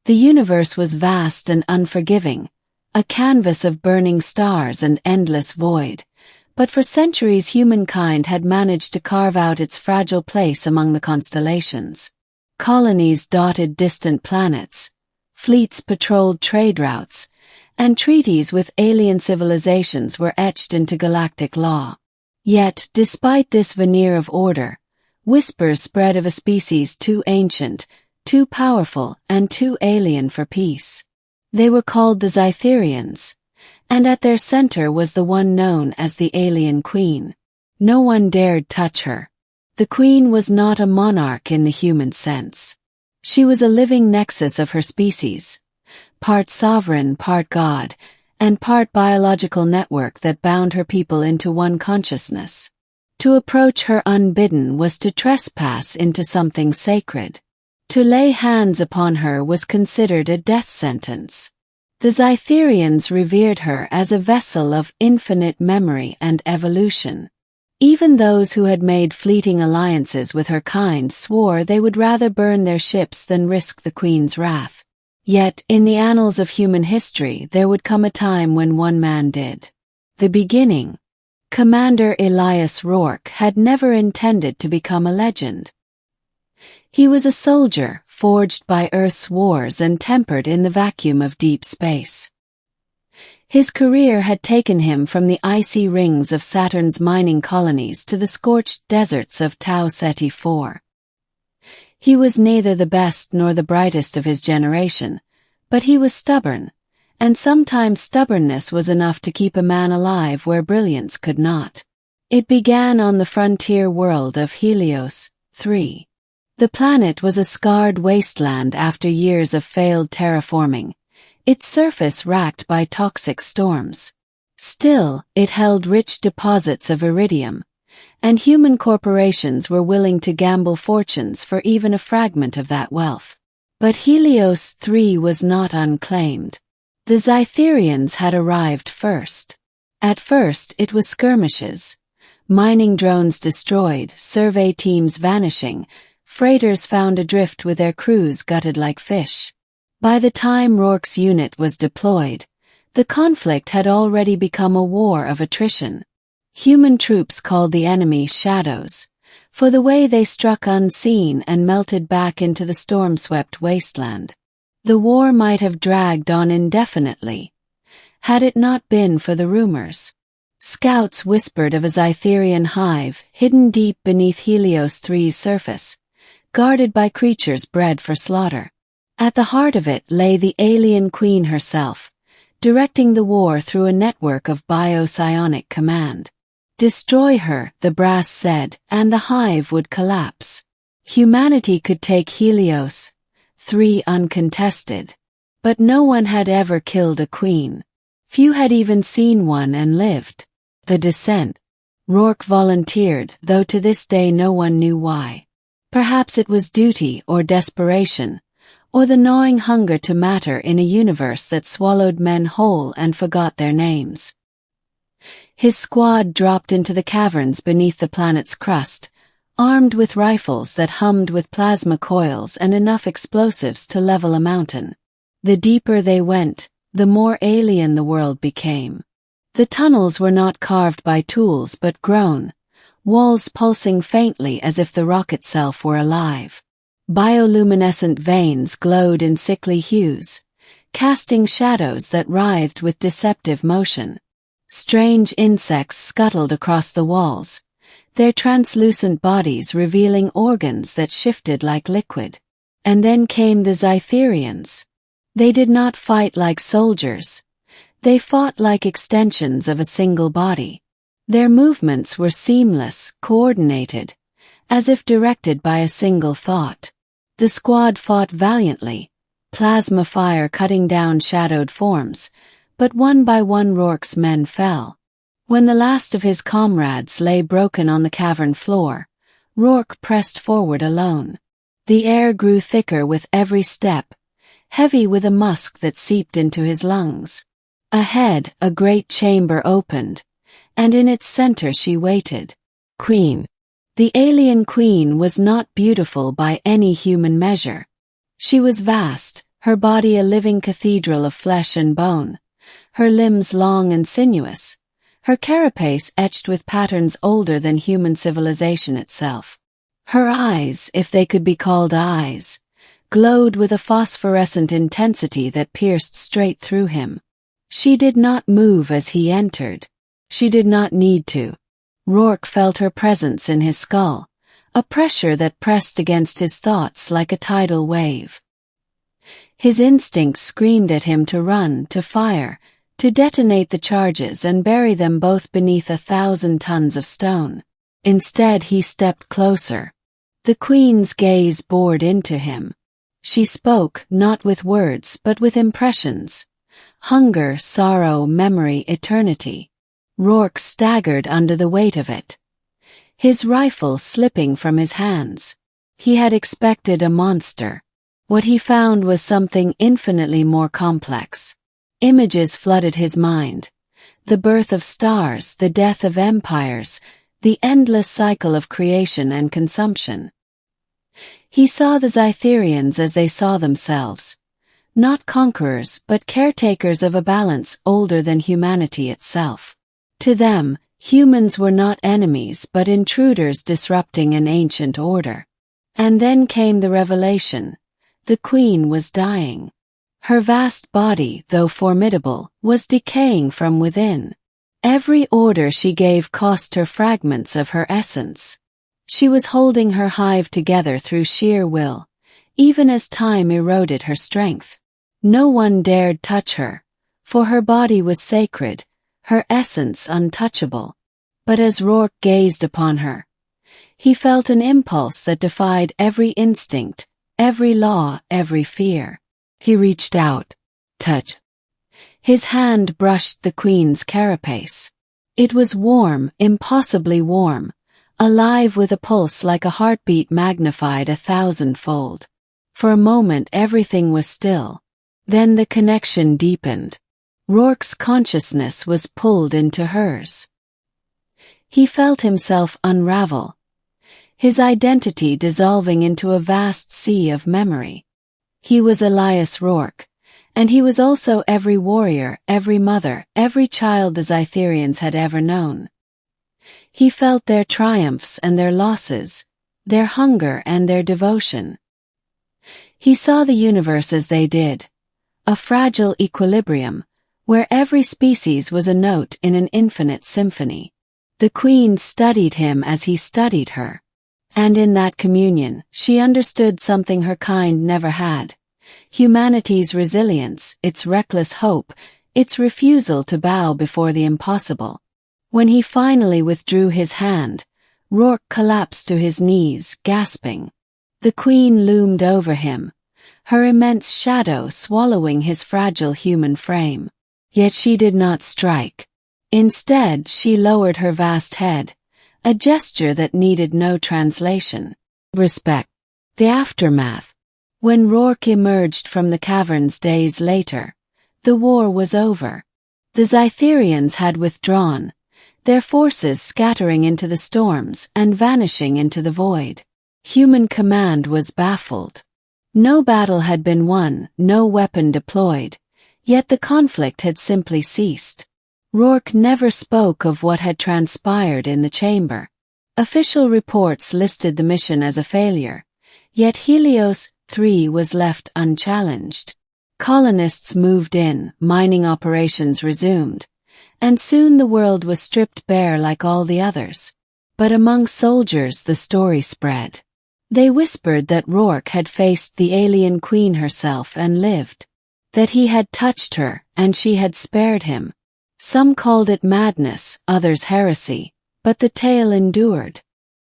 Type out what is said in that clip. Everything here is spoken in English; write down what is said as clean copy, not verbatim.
The universe was vast and unforgiving, a canvas of burning stars and endless void, but for centuries humankind had managed to carve out its fragile place among the constellations. Colonies dotted distant planets, fleets patrolled trade routes, and treaties with alien civilizations were etched into galactic law. Yet, despite this veneer of order, whispers spread of a species too ancient, too powerful, and too alien for peace. They were called the Zytherians, and at their center was the one known as the Alien Queen. No one dared touch her. The Queen was not a monarch in the human sense. She was a living nexus of her species, part sovereign, part god, and part biological network that bound her people into one consciousness. To approach her unbidden was to trespass into something sacred. To lay hands upon her was considered a death sentence. The Zytherians revered her as a vessel of infinite memory and evolution. Even those who had made fleeting alliances with her kind swore they would rather burn their ships than risk the Queen's wrath. Yet, in the annals of human history there would come a time when one man did. The beginning. Commander Elias Rourke had never intended to become a legend. He was a soldier, forged by Earth's wars and tempered in the vacuum of deep space. His career had taken him from the icy rings of Saturn's mining colonies to the scorched deserts of Tau Ceti IV. He was neither the best nor the brightest of his generation, but he was stubborn, and sometimes stubbornness was enough to keep a man alive where brilliance could not. It began on the frontier world of Helios 3. The planet was a scarred wasteland after years of failed terraforming, its surface racked by toxic storms. Still, it held rich deposits of iridium, and human corporations were willing to gamble fortunes for even a fragment of that wealth. But Helios 3 was not unclaimed. The Zytherians had arrived first. At first it was skirmishes. Mining drones destroyed, survey teams vanishing, freighters found adrift with their crews gutted like fish. By the time Rourke's unit was deployed, the conflict had already become a war of attrition. Human troops called the enemy shadows, for the way they struck unseen and melted back into the storm-swept wasteland. The war might have dragged on indefinitely, had it not been for the rumors. Scouts whispered of a Zytherian hive hidden deep beneath Helios 3's surface, guarded by creatures bred for slaughter. At the heart of it lay the alien queen herself, directing the war through a network of biopsionic command. Destroy her, the brass said, and the hive would collapse. Humanity could take Helios 3 uncontested. But no one had ever killed a queen. Few had even seen one and lived. The descent. Rourke volunteered, though to this day no one knew why. Perhaps it was duty or desperation, or the gnawing hunger to matter in a universe that swallowed men whole and forgot their names. His squad dropped into the caverns beneath the planet's crust, armed with rifles that hummed with plasma coils and enough explosives to level a mountain. The deeper they went, the more alien the world became. The tunnels were not carved by tools but grown, walls pulsing faintly as if the rock itself were alive. Bioluminescent veins glowed in sickly hues, casting shadows that writhed with deceptive motion. Strange insects scuttled across the walls, their translucent bodies revealing organs that shifted like liquid. And then came the Zytherians. They did not fight like soldiers. They fought like extensions of a single body. Their movements were seamless, coordinated, as if directed by a single thought. The squad fought valiantly, plasma fire cutting down shadowed forms, but one by one Rourke's men fell. When the last of his comrades lay broken on the cavern floor, Rourke pressed forward alone. The air grew thicker with every step, heavy with a musk that seeped into his lungs. Ahead, a great chamber opened, and in its center she waited. Queen. The alien queen was not beautiful by any human measure. She was vast, her body a living cathedral of flesh and bone, her limbs long and sinuous, her carapace etched with patterns older than human civilization itself. Her eyes, if they could be called eyes, glowed with a phosphorescent intensity that pierced straight through him. She did not move as he entered. She did not need to. Rourke felt her presence in his skull, a pressure that pressed against his thoughts like a tidal wave. His instincts screamed at him to run, to fire, to detonate the charges and bury them both beneath 1,000 tons of stone. Instead, he stepped closer. The Queen's gaze bored into him. She spoke, not with words but with impressions. Hunger, sorrow, memory, eternity. Rourke staggered under the weight of it, his rifle slipping from his hands. He had expected a monster. What he found was something infinitely more complex. Images flooded his mind. The birth of stars, the death of empires, the endless cycle of creation and consumption. He saw the Cytherians as they saw themselves. Not conquerors but caretakers of a balance older than humanity itself. To them, humans were not enemies but intruders disrupting an ancient order. And then came the revelation. The Queen was dying. Her vast body, though formidable, was decaying from within. Every order she gave cost her fragments of her essence. She was holding her hive together through sheer will, even as time eroded her strength. No one dared touch her, for her body was sacred, her essence untouchable. But as Rourke gazed upon her, he felt an impulse that defied every instinct, every law, every fear. He reached out. Touch. His hand brushed the Queen's carapace. It was warm, impossibly warm, alive with a pulse like a heartbeat magnified 1,000-fold. For a moment everything was still. Then the connection deepened. Rourke's consciousness was pulled into hers. He felt himself unravel, his identity dissolving into a vast sea of memory. He was Elias Rourke, and he was also every warrior, every mother, every child the Cytherians had ever known. He felt their triumphs and their losses, their hunger and their devotion. He saw the universe as they did, a fragile equilibrium, where every species was a note in an infinite symphony. The Queen studied him as he studied her. And in that communion, she understood something her kind never had. Humanity's resilience, its reckless hope, its refusal to bow before the impossible. When he finally withdrew his hand, Rourke collapsed to his knees, gasping. The Queen loomed over him, her immense shadow swallowing his fragile human frame. Yet she did not strike. Instead, she lowered her vast head, a gesture that needed no translation. Respect. The aftermath. When Rourke emerged from the caverns days later, the war was over. The Cytherians had withdrawn, their forces scattering into the storms and vanishing into the void. Human command was baffled. No battle had been won, no weapon deployed, yet the conflict had simply ceased. Rourke never spoke of what had transpired in the chamber. Official reports listed the mission as a failure, yet Helios 3 was left unchallenged. Colonists moved in, mining operations resumed, and soon the world was stripped bare like all the others. But among soldiers the story spread. They whispered that Rourke had faced the alien queen herself and lived, that he had touched her and she had spared him. Some called it madness, others heresy, but the tale endured.